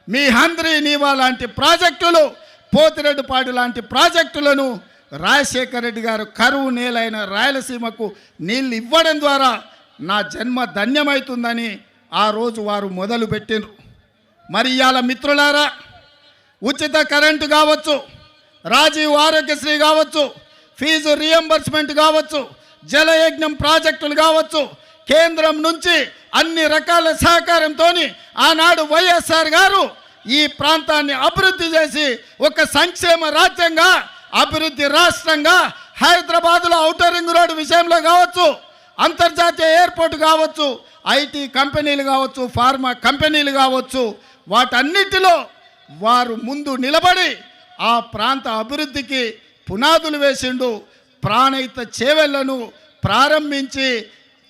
మీ హంద్రీ నీవా లాంటి ప్రాజెక్టులు, పోతిరెడ్డిపాడు లాంటి ప్రాజెక్టులను రాజశేఖర రెడ్డి గారు కరువు నేలైన రాయలసీమకు నీళ్ళు ఇవ్వడం ద్వారా నా జన్మ ధన్యమవుతుందని ఆ రోజు వారు మొదలుపెట్టినారు. మరి ఇవాళ మిత్రులారా, ఉచిత కరెంటు కావచ్చు, రాజీవ్ ఆరోగ్యశ్రీ కావచ్చు, ఫీజు రియంబర్స్మెంట్ కావచ్చు, జలయజ్ఞం ప్రాజెక్టులు కావచ్చు, కేంద్రం నుంచి అన్ని రకాల సహకారంతో ఆనాడు వైఎస్ఆర్ గారు ఈ ప్రాంతాన్ని అభివృద్ధి చేసి ఒక సంక్షేమ రాజ్యంగా, అభివృద్ధి రాష్ట్రంగా హైదరాబాదులో ఔటర్ రింగ్ రోడ్డు విషయంలో కావచ్చు, అంతర్జాతీయ ఎయిర్పోర్ట్ కావచ్చు, ఐటీ కంపెనీలు కావచ్చు, ఫార్మా కంపెనీలు కావచ్చు, వాటన్నిటిలో వారు ముందు నిలబడి ఆ ప్రాంత అభివృద్ధికి పునాదులు వేసిండు. ప్రాణహిత చేవెళ్లను ప్రారంభించి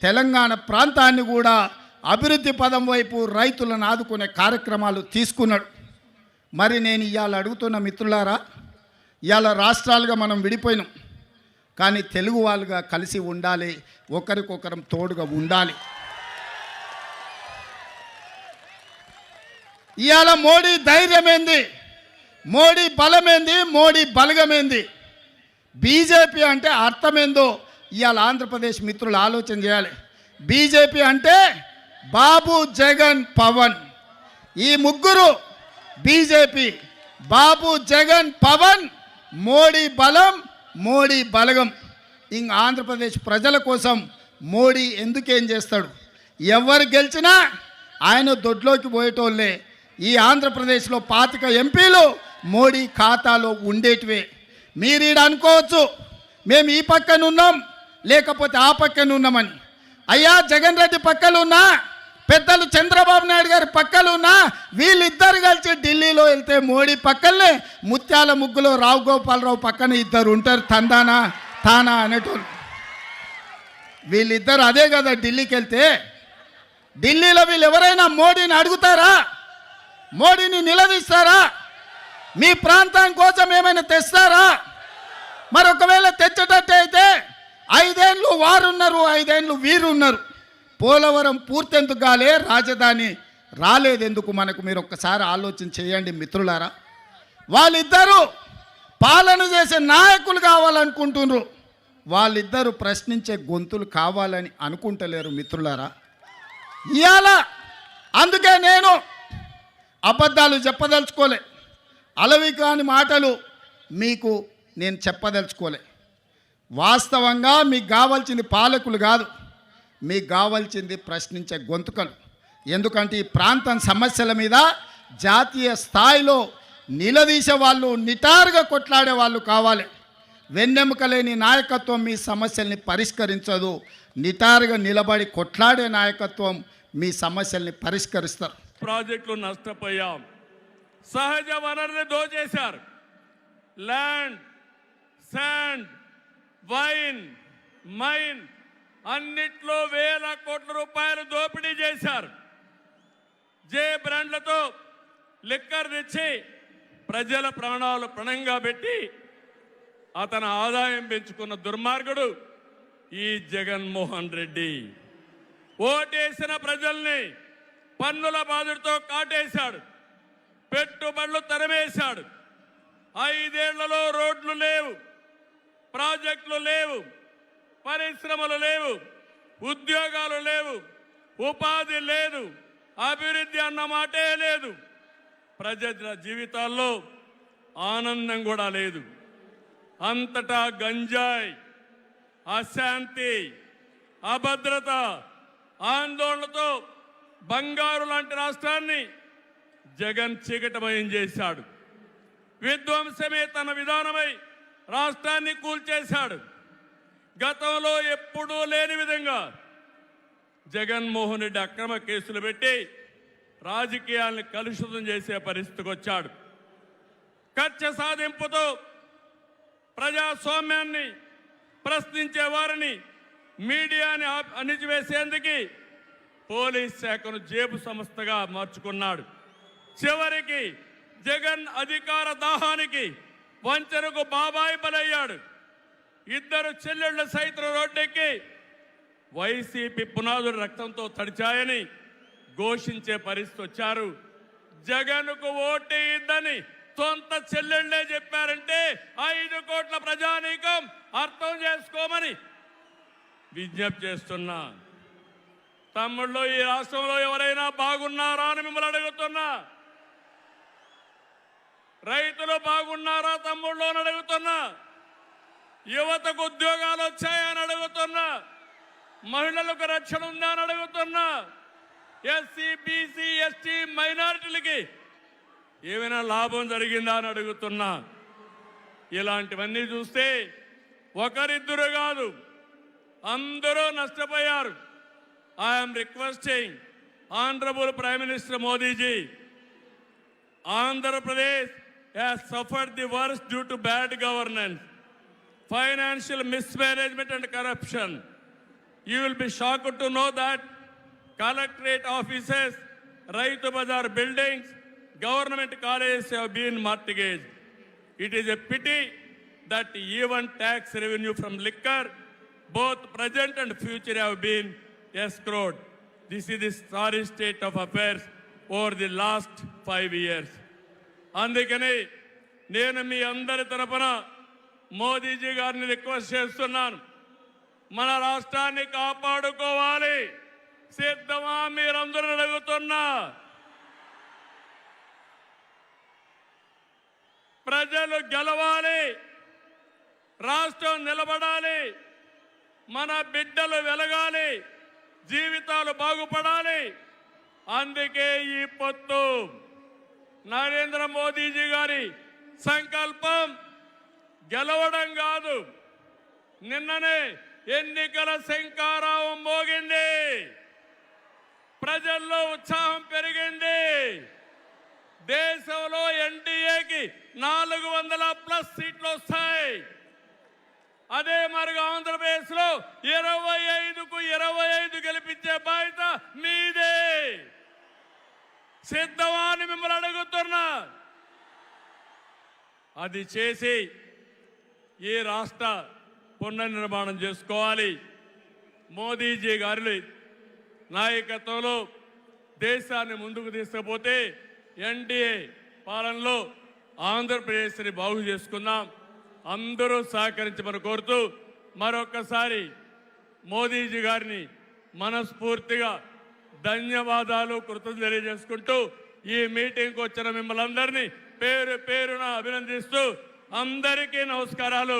తెలంగాణ ప్రాంతాన్ని కూడా అభివృద్ధి పదం వైపు రైతులను ఆదుకునే కార్యక్రమాలు తీసుకున్నాడు. మరి నేను ఇవాళ అడుగుతున్న మిత్రులారా, ఇవాళ రాష్ట్రాలుగా మనం విడిపోయినాం, కానీ తెలుగు వాళ్ళుగా కలిసి ఉండాలి, ఒకరికొకరం తోడుగా ఉండాలి. ఇవాళ మోడీ ధైర్యమేంది, మోడీ బలమేంది, మోడీ బలగమేంది, బీజేపీ అంటే అర్థమేందో ఇవాళ ఆంధ్రప్రదేశ్ మిత్రులు ఆలోచన చేయాలి. బీజేపీ అంటే బాబు, జగన్, పవన్, ఈ ముగ్గురు బీజేపీ. బాబు, జగన్, పవన్, మోడీ బలం, మోడీ బలగం. ఇంక ఆంధ్రప్రదేశ్ ప్రజల కోసం మోడీ ఎందుకేం చేస్తాడు? ఎవరు గెలిచినా ఆయన దొడ్లోకి పోయేటోళ్ళే. ఈ ఆంధ్రప్రదేశ్లో 25 ఎంపీలు మోడీ ఖాతాలో ఉండేటివే. మీరు ఈడ అనుకోవచ్చు మేము ఈ పక్కన ఉన్నాం లేకపోతే ఆ పక్కన ఉన్నామని. అయ్యా, జగన్ రెడ్డి పక్కలు ఉన్నా, పెద్దలు చంద్రబాబు నాయుడు గారి పక్కలు ఉన్నా, వీళ్ళిద్దరు కలిసి ఢిల్లీలో వెళ్తే మోడీ పక్కనే ముత్యాల ముగ్గులో రావు గోపాలరావు పక్కన ఇద్దరు ఉంటారు, తందానా తానా అనేటోళ్ళు. వీళ్ళిద్దరు అదే కదా ఢిల్లీకి వెళ్తే. ఢిల్లీలో వీళ్ళు ఎవరైనా మోడీని అడుగుతారా? మోడీని నిలదీస్తారా? మీ ప్రాంతం కోసం ఏమైనా తెస్తారా? మరి ఒకవేళ తెచ్చేటట్టే అయితే 5 ఏళ్ళు వారున్నారు, 5 ఏళ్ళు వీరున్నారు. పోలవరం పూర్తెందుకు కాలే, రాజధాని రాలేదెందుకు మనకు? మీరు ఒక్కసారి ఆలోచన చేయండి మిత్రులారా. వాళ్ళిద్దరూ పాలన చేసే నాయకులు కావాలనుకుంటున్నారు, వాళ్ళిద్దరూ ప్రశ్నించే గొంతులు కావాలని అనుకుంటలేరు మిత్రులారా. ఇవాళ అందుకే నేను అబద్ధాలు చెప్పదలుచుకోలే, అలవి కాని మాటలు మీకు నేను చెప్పదలుచుకోలే. వాస్తవంగా మీకు కావాల్సింది పాలకులు కాదు, మీకు కావాల్సింది ప్రశ్నించే గొంతుకలు. ఎందుకంటే ఈ ప్రాంతం సమస్యల మీద జాతీయ స్థాయిలో నిలదీసే వాళ్ళు, నిటారుగా కొట్లాడే వాళ్ళు కావాలి. వెన్నెముక లేని నాయకత్వం మీ సమస్యల్ని పరిష్కరించదు. నిటారుగా నిలబడి కొట్లాడే నాయకత్వం మీ సమస్యల్ని పరిష్కరిస్తారు. ప్రాజెక్టులు నష్టపోయాం, సహజ వనరులు దోచేశారు. ల్యాండ్, శాండ్, వైన్, మైన్ అన్నిట్లో వేల కోట్ల రూపాయలు దోపిడీ చేశారు. జే బ్రాండ్లతో లిక్కర్ తెచ్చి ప్రజల ప్రాణాలు పణంగా పెట్టి అతని ఆదాయం పెంచుకున్న దుర్మార్గుడు ఈ జగన్మోహన్ రెడ్డి. ఓటేసిన ప్రజల్ని పన్నుల బాధుడితో కాటేశాడు, పెట్టుబడులు తరిమేశాడు. 5 ఏళ్లలో రోడ్లు లేవు, ప్రాజెక్టులు లేవు, పరిశ్రమలు లేవు, ఉద్యోగాలు లేవు, ఉపాధి లేదు, అభివృద్ధి అన్న మాటే లేదు. ప్రజల జీవితాల్లో ఆనందం కూడా లేదు. అంతటా గంజాయి, అశాంతి, అభద్రత, ఆందోళనతో బంగారు లాంటి రాష్ట్రాన్ని జగన్ చీకటమయం చేశాడు. విధ్వంసమే తన విధానమై రాష్ట్రాన్ని కూల్చేశాడు. గతంలో ఎప్పుడూ లేని విధంగా జగన్మోహన్ రెడ్డి అక్రమ కేసులు పెట్టి రాజకీయాల్ని కలుషితం చేసే పరిస్థితికి వచ్చాడు. కక్ష సాధింపుతో ప్రజాస్వామ్యాన్ని ప్రశ్నించే వారిని, మీడియాని అణిచివేసేందుకు పోలీస్ శాఖను జేబు సంస్థగా మార్చుకున్నాడు. చివరికి జగన్ అధికార దాహానికి, వంచనకు బాబాయి బలయ్యాడు. 2 చెల్లెళ్ల సైతం రోడ్డెక్కి వైసీపీ పునాదులు రక్తంతో తడిచాయని ఘోషించే పరిస్థితి వచ్చారు. జగన్కు ఓటేయద్దని సొంత చెల్లెళ్ళే చెప్పారంటే 5 కోట్ల ప్రజానీకం అర్థం చేసుకోమని విజ్ఞప్తి చేస్తున్నా. తమ్ముళ్ళు, ఈ రాష్ట్రంలో ఎవరైనా బాగున్నారా అని మిమ్మల్ని అడుగుతున్నా. రైతులు బాగున్నారా తమ్ముళ్ళు అని అడుగుతున్నా. యువతకు ఉద్యోగాలు వచ్చాయని అడుగుతున్నా. మహిళలకు రక్షణ ఉందా అని అడుగుతున్నా. ఎస్సీ, బీసీ, ఎస్టీ, మైనారిటీలకి ఏమైనా లాభం జరిగిందా అని అడుగుతున్నా. ఇలాంటివన్నీ చూస్తే ఒకరిద్దరు కాదు, అందరూ నష్టపోయారు. I'm requesting honourable prime minister Modiji, Andhra has suffered the worst due to bad governance, financial mismanagement and corruption. You will be shocked to know that collectorate offices, Raitu Bazar buildings, government colleges have been mortgaged. It is a pity that even tax revenue from liquor, both present and future, have been escrowed. This is the sorry state of affairs over the last 5 years. అందుకని నేను మీ అందరి తరపున మోదీజీ గారిని request చేస్తున్నాను. మన రాష్ట్రాన్ని కాపాడుకోవాలి. సిద్ధమా మీరందరూ అడుగుతున్నా. ప్రజలు గెలవాలి, రాష్ట్రం నిలబడాలి, మన బిడ్డలు వెలగాలి, జీవితాలు బాగుపడాలి. అందుకే ఈ పొత్తు. నరేంద్ర మోదీజీ గారి సంకల్పం గెలవడం కాదు. నిన్ననే ఎన్నికల శంఖారావం మోగింది. ప్రజల్లో ఉత్సాహం పెరిగింది. దేశంలో ఎన్డీఏకి 400+ సీట్లు వస్తాయి. అదే మరిగా ఆంధ్రప్రదేశ్లో 25కు 25 గెలిపించే బాధ్యత మీదే. సిద్ధమా అని మిమ్మల్ని అడుగుతున్నా. అది చేసి ఈ రాష్ట్ర పునర్నిర్మాణం చేసుకోవాలి. మోదీజీ గారి నాయకత్వంలో దేశాన్ని ముందుకు తీసుకుపోతే ఎన్డీఏ పాలనలో ఆంధ్రప్రదేశ్ని బాగు చేసుకుందాం. అందరూ సహకరించమని కోరుతూ మరొకసారి మోదీజీ గారిని మనస్ఫూర్తిగా ధన్యవాదాలు, కృతజ్ఞతలు తెలియజేసుకుంటూ ఈ మీటింగ్కి వచ్చిన మిమ్మల్ని అందరినీ పేరు పేరున అభినందిస్తూ అందరికీ నమస్కారాలు.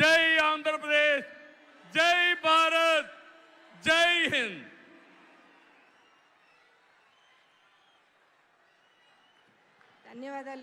జై ఆంధ్రప్రదేశ్, జై భారత్, జై హింద్. ధన్యవాదాలు.